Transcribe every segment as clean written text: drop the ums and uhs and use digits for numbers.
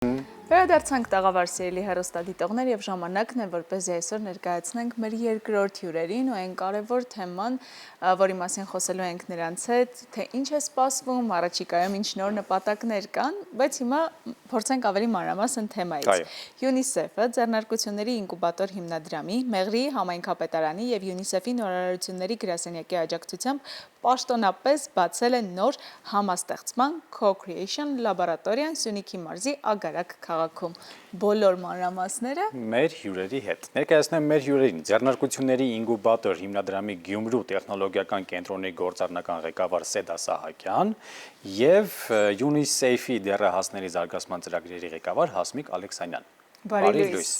Վերադարձանք տաղավար սիրելի հեռուստադիտողներ եւ ժամանակն է, որպեսզի այսօր ներկայացնենք մեր երկրորդ հյուրերին ու այն կարևոր թեման, որի մասին խոսելու ենք նրանց հետ, թե ինչ է սպասվում, առաջիկայում ինչ նոր նպատակներ կան, բայց հիմա փորձենք ավելի մանրամասն թեմայից։ UNICEF-ը ձեռնարկությունների ինկուբատոր հիմնադրամի, Մեղրիի համայնքապետարանի եւ UNICEF-ի նորարարությունների գրասենյակի աջակցությամբ պաշտոնապես բացել է նոր համաստեղծման Co-Creation լաբորատորիան Սյունիքի մարզի Ագարակ քաղաքում։ Բոլոր մանրամասները մեր հյուրերի հետ։ Ներկայացնեմ մեր հյուրերին ձեռնարկությունների ինկուբատոր հիմնադրամի Գյումրու տեխնոլոգիական կենտրոնի գործառնական ղեկավար Սեդա Սահակյան եւ UNICEF-ի դեռահասների զարգացման ծրագրերի ղեկավար Հասմիկ Ալեքսանյան։ Բարի լույս։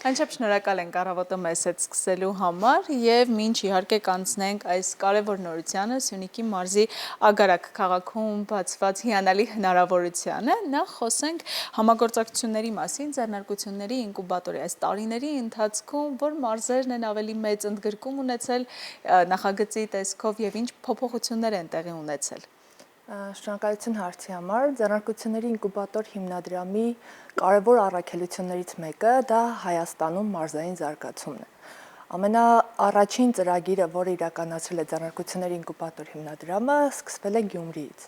Անչափ շնորհակալ ենք առավոտը մեզ հետ սկսելու համար եւ մինչ իհարկե կանցնենք այս կարևոր նորությանը Սյունիքի մարզի Ագարակ քաղաքում բացված հիանալի հնարավորությանը, նախ խոսենք համագործակցությունների մասին, ձեռնարկությունների ինկուբատորի այս տարիների ընթացքում, որ մարզերն են ավելի մեծ ընդգրկում ունեցել նախագծի տեսքով եւ ինչ փոփոխություններ են տեղի ունեցել։ Շնորհակալություն հարցի համար։ Ձեռնարկությունների ինկուբատոր հիմնադրամի կարևոր առաքելություններից մեկը դա Հայաստանում մարզային զարգացումն է։ Ամենաառաջին ծրագիրը, որը իրականացրել է ձեռնարկությունների ինկուբատոր հիմնադրամը, սկսվել է Գյումրիից։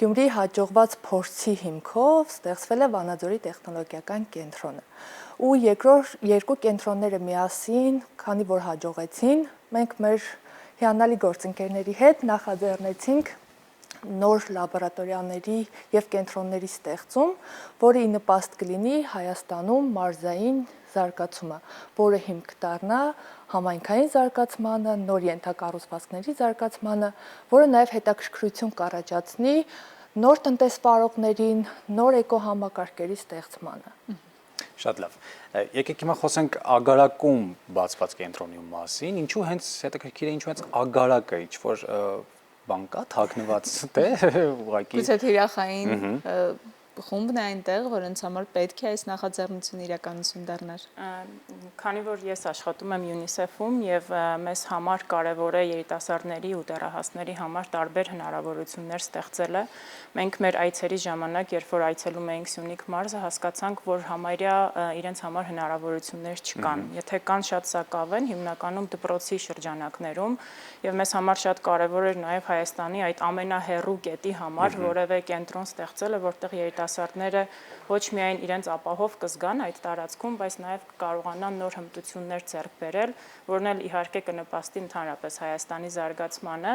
Գյումրիի հաջողված փորձի հիմքով ստեղծվել է Վանաձորի տեխնոլոգիական կենտրոնը։ Ու երկու կենտրոնները միասին, քանի որ հաջողեցին, մենք մեր հիանալի գործընկերների հետ նախաձեռնեցինք նոր լաբորատորիաների եւ կենտրոնների ստեղծում, որը ի նպաստ կլինի Հայաստանում մարզային զարգացումը, որը հիմք դառնա համայնքային զարգացմանը, նոր ենթակառուցվածքների զարգացմանը, որը նաեւ հետաքրքրություն կառաջացնի նոր տնտեսվարողներին, նոր էկոհամակարգերի ստեղծմանը։ Շատ լավ։ Եկեք հիմա խոսենք Ագարակում բացված կենտրոնի մասին, ինչու հենց հետաքրքիր է, ինչու հենց Ագարակը, ինչ որ բան կա թաքնված թե ուղղակի Գուցե թիրախային խումբն է այնտեղ, որոնց համար պետք է այս նախաձեռնությունը իրականություն դառնար։ Քանի որ ես աշխատում եմ UNICEF-ում եւ մեզ համար կարևոր է երիտասարդների ու դեռահասների համար տարբեր հնարավորություններ ստեղծելը, մենք մեր այցերի ժամանակ, երբ որ այցելում էինք Սյունիք մարզը, հասկացանք, որ համարյա իրենց համար հնարավորություններ չկան։ Եթե կան շատ սակավ են, հիմնականում դպրոցի շրջանակներում եւ մեզ համար շատ կարևոր էր նաեւ Հայաստանի այդ ամենահեռու կետի համար որևէ կենտրոն ստեղծելը, որտեղ երիտասարդները ոչ միայն իրենց ապահով կզգան այդ տարածքում, բայց նաև կարողանան նոր հմտություններ ձեռք բերել, որն էլ իհարկե կնպաստի ընդհանրապես Հայաստանի զարգացմանը,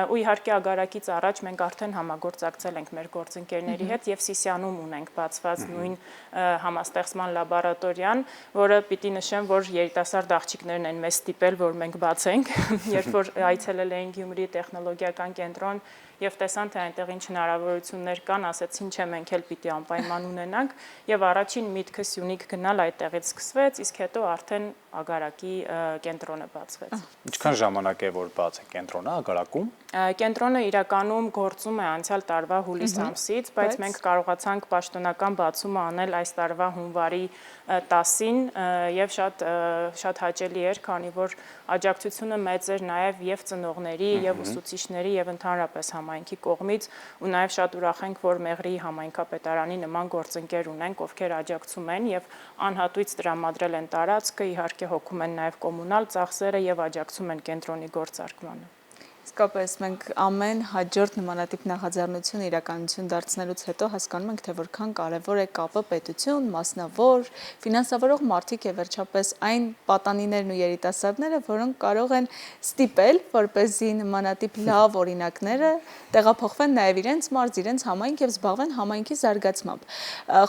ու իհարկե Ագարակից առաջ մենք արդեն համագործակցել ենք մեր գործընկերների հետ եւ Սիսիանում ունենք բացված նույն համաստեղծման լաբորատորիան, որը պիտի նշեմ, որ երիտասարդ աղջիկներն են մեզ ստիպել, որ մենք բացենք, երբ որ այցելել էինք Գյումրի տեխնոլոգիական կենտրոն եւ տեսան, թե այնտեղ ինչ հնարավորություններ կան, ասեցին, չէ, մենք էլ պիտի անպայման ունենանք եւ առաջին միտքը Սյունիք գնալ այդտեղից սկսվեց, իսկ հետո արդեն Ագարակի կենտրոնը բացվեց։ Ինչքան ժամանակ է որ բաց է կենտրոնը Ագարակում։ Կենտրոնը իրականում գործում է անցյալ տարվա հուլիս ամսից, բայց մենք կարողացանք պաշտոնական բացումը անել այս տարվա հունվարի 10-ին եւ շատ հաճելի էր, քանի որ աջակցությունը մեծ էր նաեւ եւ ծնողների եւ ուսուցիչների եւ ընդհանրապես համայնքի կողմից ու նաեւ շատ ուրախ ենք, որ Մեղրիի համայնքապետարանի նման գործընկեր ունենք, ովքեր աջակցում են եւ անհատույց տրամադրել են տարածքը, իհարկե հոգում են նաեւ կոմունալ ծախսերը եւ աջակցում են կենտրոնի գործարկմանը։ Իսկապես մենք ամեն հաջորդ նմանատիպ նախաձեռնություն իրականություն դարձնելուց հետո հասկանում ենք, թե որքան կարևոր է կապը պետություն, մասնավոր, ֆինանսավորող մարդիկ եւ վերջապես այն պատանիներն ու երիտասարդները, որոնք կարող են ստիպել, որպեսզի նմանատիպ լավ օրինակները տեղափոխվեն նաեւ իրենց մարզ, իրենց համայնք եւ զբաղվեն համայնքի զարգացմամբ։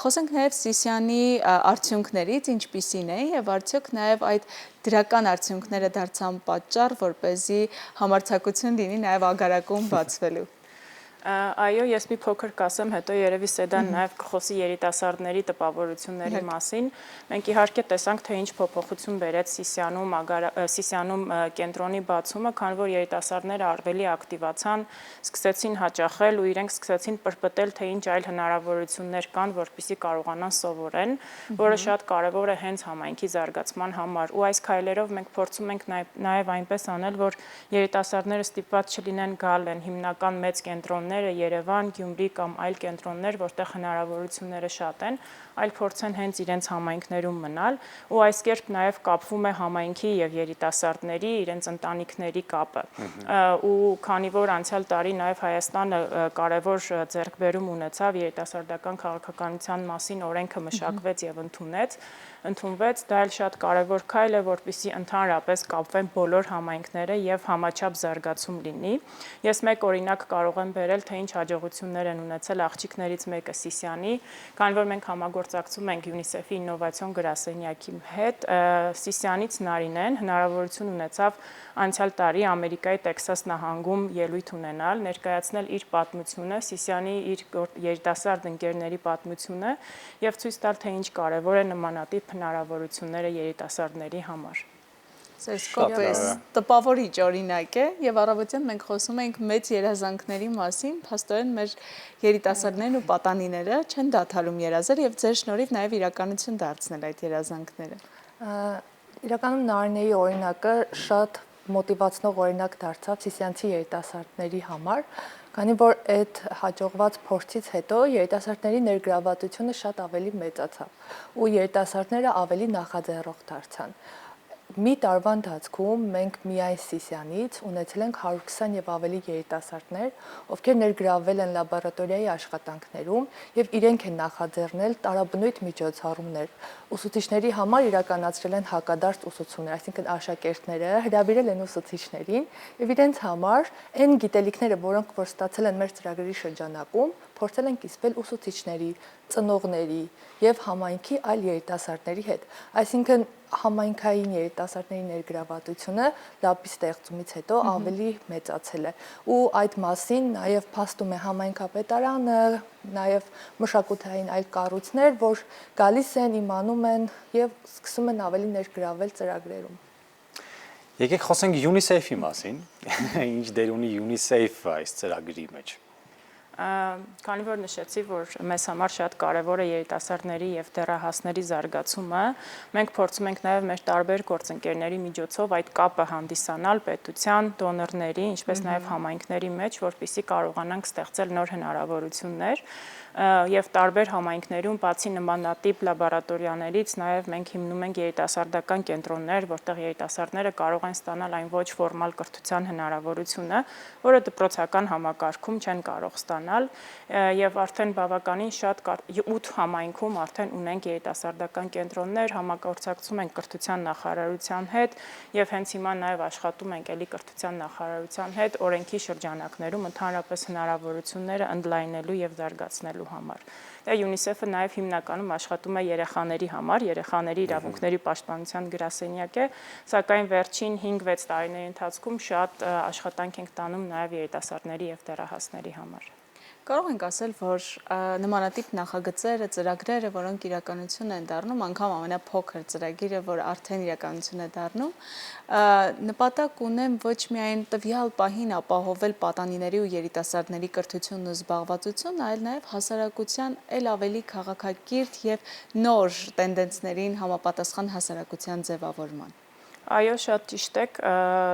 Խոսենք նաեւ Սիսիանի արդյունքներից, ինչպիսին է եւ արդյոք նաեւ այդ դրական արդյունքները դարձան պատճառ, որպեսզի համարձակություն լինի նաև Ագարակում բացվելու։ Այո, ես մի փոքր կասեմ, հետո երևի Սեդան նաև կխոսի երիտասարդների տպավորությունների մասին։ Մենք իհարկե տեսանք, թե ինչ փոփոխություն բերեց Սիսիանում կենտրոնի բացումը, քանի որ երիտասարդները ավելի ակտիվացան, սկսեցին հաճախել ու իրենք սկսեցին պրպտել, թե ինչ այլ հնարավորություններ կան, որպեսզի կարողանան սովորեն, որը շատ կարևոր է հենց համայնքի զարգացման համար։ Ու այս քայլերով մենք փորձում ենք նաև այնպես անել, որ երիտասարդները ստիպված չլինեն գալ են հիմնական մեծ կենտրոններ կենտրոնները Երևան, Գյումրի կամ այլ կենտրոններ, որտեղ հնարավորությունները շատ են, այլ փորձեն հենց իրենց համայնքներում մնալ ու այս կերպ նաև կապվում է համայնքի եւ երիտասարդների իրենց ընտանիքների կապը։ Ու քանի որ անցյալ տարի նաև Հայաստանը կարևոր ձեռքբերում ունեցավ երիտասարդական քաղաքականության մասին օրենքը մշակվեց եւ ընդունվեց, դա էլ շատ կարևոր քայլ է, որպեսզի ընդհանրապես կապվեն բոլոր համայնքները եւ համաչափ զարգացում լինի։ Ես մեկ օրինակ կարող եմ բերել, թե ինչ հաջողություններ են ունեցել աղջիկներից մեկը Սիսիանի, քանի որ մենք համագործակցում ենք UNICEF-ի իննովացիոն գրասենյակի հետ, Սիսիանից Նարինեն հնարավորություն ունեցավ անցյալ տարի Ամերիկայի Տեքսաս նահանգում ելույթ ունենալ, ներկայացնել իր պատմությունը, Սիսիանի իր երիտասարդ ընկերների պատմությունը եւ ցույց տալ, թե ինչ կարեւոր է նմանատիպ հնարավորությունները երիտասարդների համար։ Սա իսկապես տպավորիչ օրինակ է եւ առավոտյան մենք խոսում ենք մեծ երազանքների մասին, փաստորեն մեր երիտասարդներն ու պատանիները չեն դադարում երազել եւ ձեր շնորհիվ նաեւ իրականություն դարձնել այդ երազանքները։ Իրականում Նարինեի օրինակը շատ մոտիվացնող օրինակ դարձավ սիսիանցի երիտասարդների համար, քանի որ այդ հաջողված փորձից հետո երիտասարդների ներգրավվածությունը շատ ավելի մեծացավ ու երիտասարդները ավելի նախաձեռնող դարձան։ Մի տարվա ընթացքում մենք միայն Սիսիանից ունեցել ենք 120 եւ ավելի երիտասարդներ, ովքեր ներգրավվել են լաբորատորիայի աշխատանքներում եւ իրենք են նախաձեռնել տարաբնույթ միջոցառումներ։ Ուսուցիչների համար իրականացրել են հակադարձ ուսուցումներ, այսինքն աշակերտները հրավիրել են ուսուցիչներին եւ իրենց համար այն գիտելիքները, որոնք որ ստացել են մեր ծրագրի շրջանակում, փորձել են կիսվել ուսուցիչների, ծնողների եւ համայնքի այլ երիտասարդների հետ։ Այսինքն համայնքային երիտասարդների ներգրավվածությունը լապի ստեղծումից հետո ավելի մեծացել է ու այդ մասին նաև փաստում է համայնքապետարանը, նաև մշակութային այլ կառույցներ, որ գալիս են, իմանում են եւ սկսում են ավելի ներգրավել ծրագրերում։ Եկեք խոսենք UNICEF-ի մասին, ինչ դեր ունի UNICEF-ը այս ծրագրի մեջ։ Քանի որ նշեցի, որ մեզ համար շատ կարևոր է երիտասարդների եւ դեռահասների զարգացումը, մենք փորձում ենք նաեւ մեր տարբեր գործընկերների միջոցով այդ կապը հանդիսանալ պետության, դոնորների, ինչպես նաեւ համայնքների մեջ, որպեսզի կարողանանք ստեղծել նոր հնարավորություններ եւ տարբեր համայնքներում բացի նմանատիպ լաբորատորիաներից նաեւ մենք հիմնում ենք երիտասարդական կենտրոններ, որտեղ երիտասարդները կարող են ստանալ այն ոչ ֆորմալ կրթության հնարավորությունը, որը դպրոցական համակարգում չեն կարող ստանալ եւ արդեն բավականին շատ 8 համայնքում արդեն ունենք երիտասարդական կենտրոններ, համագործակցում ենք կրթության նախարարության հետ եւ հենց հիմա նաեւ աշխատում ենք էլի կրթության նախարարության հետ օրենքի շրջանակներում ընդհանրապես հնարավորությունները ընդլայնելու եւ զարգացնելու համար։ Դա UNICEF-ը նաև հիմնականում աշխատում է երեխաների համար, երեխաների իրավունքների պաշտպանության գրասենյակ է, սակայն վերջին 5-6 տարիների ընթացքում շատ աշխատանք ենք տանում նաև երիտասարդների եւ դեռահասների համար։ Կարող ենք ասել, որ նմանատիպ նախագծերը, ծրագրերը, որոնք իրականություն են դառնում, անգամ ամենափոքր ծրագիրը, որ արդեն իրականություն է դառնում, նպատակ ունեն ոչ միայն տվյալ պահին ապահովել պատանիների ու երիտասարդների կրթությունն ու զբաղվածությունը, այլ նաև հասարակության էլ ավելի քաղաքակիրթ եւ նոր տենդենսներին համապատասխան հասարակության ձևավորման։ Այո, շատ ճիշտ եք,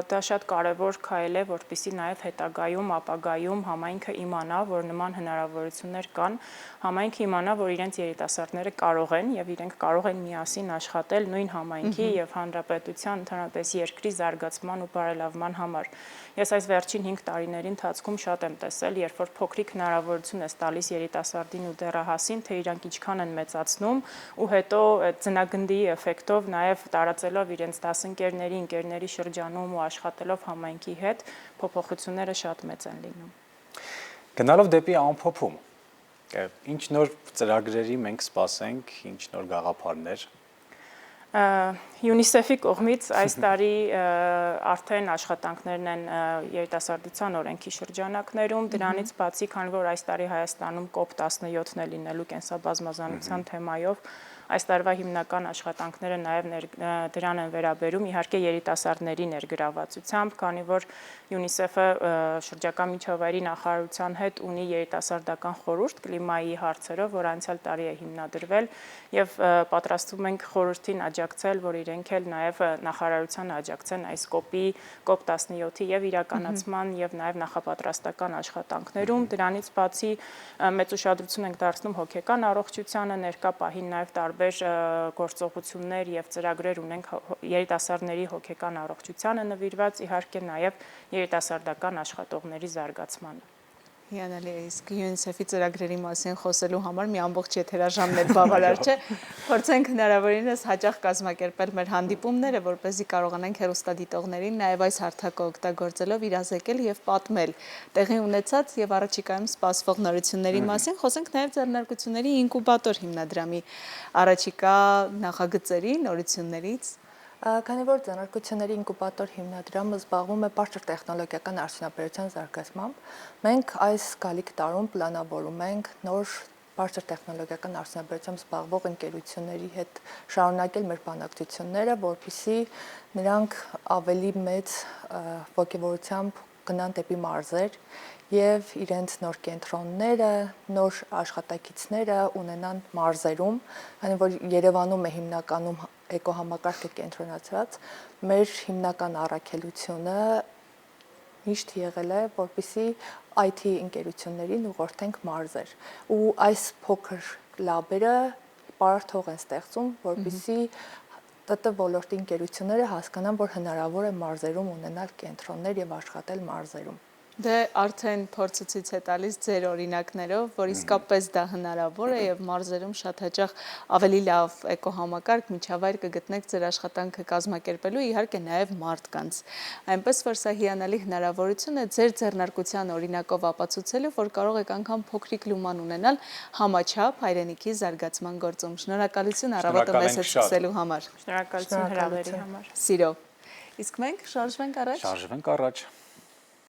դա շատ կարևոր քայլ է, որպեսզի նաև հետագայում, ապագայում համայնքը իմանա, որ նման հնարավորություններ կան, համայնքը իմանա, որ իրենց երիտասարդները կարող են եւ իրենք կարող են միասին աշխատել նույն համայնքի եւ հանրապետության, ընդհանրապես երկրի զարգացման ու բարելավման համար։ Ես այս վերջին 5 տարիների ընթացքում շատ եմ տեսել, երբ որ փոքրիկ հնարավորություն ես տալիս երիտասարդին ու դեռահասին, թե իրանք ինչքան են մեծացնում ու հետո ծնագնդի էֆեկտով նաև տարածելով իրենց դասընկերների, ընկերների շրջանում ու աշխատելով համայնքի հետ, փոփոխությունները շատ մեծ են լինում։ Գնալով դեպի ամփոփում, ինչ նոր ծրագրերի մենք սպասենք, ինչ նոր գաղափարներ։ UNICEF-ի կողմից այս տարի արդեն աշխատանքներն են երիտասարդության օրենքի շրջանակներում, դրանից բացի, քանի որ այս տարի Հայաստանում COP17-ն է լինելու կենսաբազմազանության թեմայով, այս տարվա հիմնական աշխատանքները նաև դրան են վերաբերում, իհարկե երիտասարդների ներգրավվածությամբ, քանի որ UNICEF-ը շրջակա միջավայրի նախարարության հետ ունի երիտասարդական խորհուրդ կլիմայի հարցերով, որ անցյալ տարի է հիմնադրվել եւ պատրաստվում ենք խորհրդին աջակցել, որ իրենք էլ նաև նախարարության աջակցեն այս COP17-ի եւ իրականացման եւ նաև նախապատրաստական աշխատանքներում։ Դրանից բացի մեծ ուշադրություն ենք դարձնում հոգեկան առողջությանը, ներկա պահին նաև տարբեր գործողություններ եւ ծրագրեր ունենք երիտասարդների հոգեկան առողջությանը նվիրված, իհարկե նաև երիտասարդական աշխատողների զարգացմանը։ Հիանալի է, իսկ UNICEF-ի ծրագրերի մասին խոսելու համար մի ամբողջ եթերաժամներ բավարար չէ։ Փորձենք հնարավորինս հաճախ կազմակերպել մեր հանդիպումները, որպեսզի կարողանանք հեռուստադիտողներին նաև այս հարթակը օգտագործելով իրազեկել եւ պատմել տեղի ունեցած եւ առաջիկայում սպասվող նորությունների մասին։ Խոսենք նաև ձեռնարկությունների ինկուբատոր հիմնադրամի առաջիկա նախագծերի, նորություններից։ Քանի որ ձեռնարկությունների ինկուբատոր հիմնադրամը զբաղվում է բարձր տեխնոլոգիական արդյունաբերության զարգացմամբ, մենք այս գալիք տարում պլանավորում ենք նոր բարձր տեխնոլոգիական արդյունաբերությամբ զբաղվող ընկերությունների հետ շարունակել մեր բանակցությունները, որպեսզի նրանք ավելի մեծ ոգևորությամբ գնան դեպի մարզեր եւ իրենց նոր կենտրոնները, նոր աշխատակիցները ունենան մարզերում, քանի որ Երևանում է հիմնականում էկոհամակարգը կենտրոնացած, մեր հիմնական առաքելությունը միշտ եղել է, որպեսզի IT ընկերություններին ուղղորդենք մարզեր։ Ու այս փոքր լաբերը բարդ հող են ստեղծում, որպեսզի ՏՏ ոլորտի ընկերությունները հասկանան, որ հնարավոր է մարզերում ունենալ կենտրոններ եւ աշխատել մարզերում։ Դե արդեն փորձը ցույց է տալիս ձեր օրինակներով, որ իսկապես դա հնարավոր է եւ մարզերում շատ հաճախ ավելի լավ էկոհամակարգ միջավայր կգտնեք ձեր աշխատանքը կազմակերպելու, իհարկե նաեւ մարդկանց։ Այնպես որ սա հիանալի հնարավորություն է ձեր ձեռնարկության օրինակով ապացուցելու, որ կարող եք անգամ փոքրիկ լուման ունենալ համաչափ հայրենիքի զարգացման գործում։ Շնորհակալություն առավոտը մեզ հետ սկսելու համար։ Շնորհակալություն հրավերի համար։ Սիրով։ Իսկ մենք շարժվենք առաջ։ Շարժվենք առաջ։